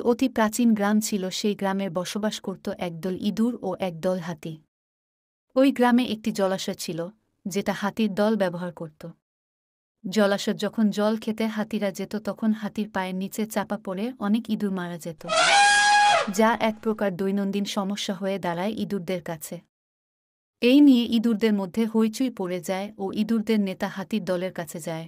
অতি প্রাচীন গ্রাম ছিল। সেই গ্রামের বসবাস করত একদল ইঁদুর ও একদল হাতি। ওই গ্রামে একটি জলাশয় ছিল, যেটা হাতির দল ব্যবহার করত। জলাশয় যখন জল খেতে হাতিরা যেত, তখন হাতির পায়ের নিচে চাপা পড়ে অনেক ইঁদুর মারা যেত, যা এক প্রকার দৈনন্দিন সমস্যা হয়ে দাঁড়ায় ইঁদুরদের কাছে। এই নিয়ে ইঁদুরদের মধ্যে হইচই পড়ে যায় ও ইঁদুরদের নেতা হাতির দলের কাছে যায়।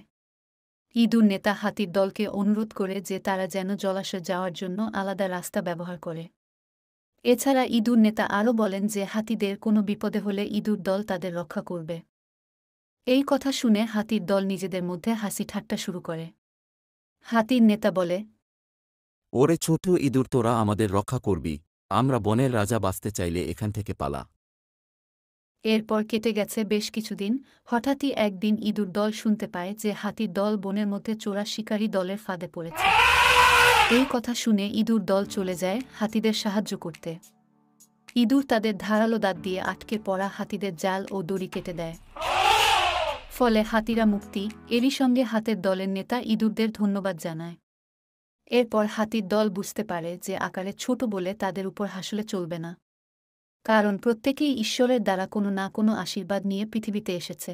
ইঁদুর নেতা হাতির দলকে অনুরোধ করে যে তারা যেন জলাশয় যাওয়ার জন্য আলাদা রাস্তা ব্যবহার করে। এছাড়া ইঁদুর নেতা আরও বলেন যে হাতিদের কোনো বিপদে হলে ইঁদুর দল তাদের রক্ষা করবে। এই কথা শুনে হাতির দল নিজেদের মধ্যে হাসি ঠাট্টা শুরু করে। হাতির নেতা বলে, ওরে ছোট ইঁদুর, তোরা আমাদের রক্ষা করবি, আমরা বনের রাজা বাঁচতে চাইলে এখান থেকে পালা। এরপর কেটে গেছে বেশ কিছুদিন। হঠাৎই একদিন ইঁদুর দল শুনতে পায় যে হাতির দল বনের মধ্যে চোরা শিকারী দলের ফাঁদে পড়েছে। এই কথা শুনে ইঁদুর দল চলে যায় হাতিদের সাহায্য করতে। ইঁদুর তাদের ধারালো দাঁত দিয়ে আটকে পড়া হাতিদের জাল ও দড়ি কেটে দেয়। ফলে হাতিরা মুক্তি। এরই সঙ্গে হাতের দলের নেতা ইঁদুরদের ধন্যবাদ জানায়। এরপর হাতির দল বুঝতে পারে যে আকারে ছোট বলে তাদের উপর হাসলে চলবে না, কারণ প্রত্যেকেই ঈশ্বরের দ্বারা কোনো না কোনো আশীর্বাদ নিয়ে পৃথিবীতে এসেছে।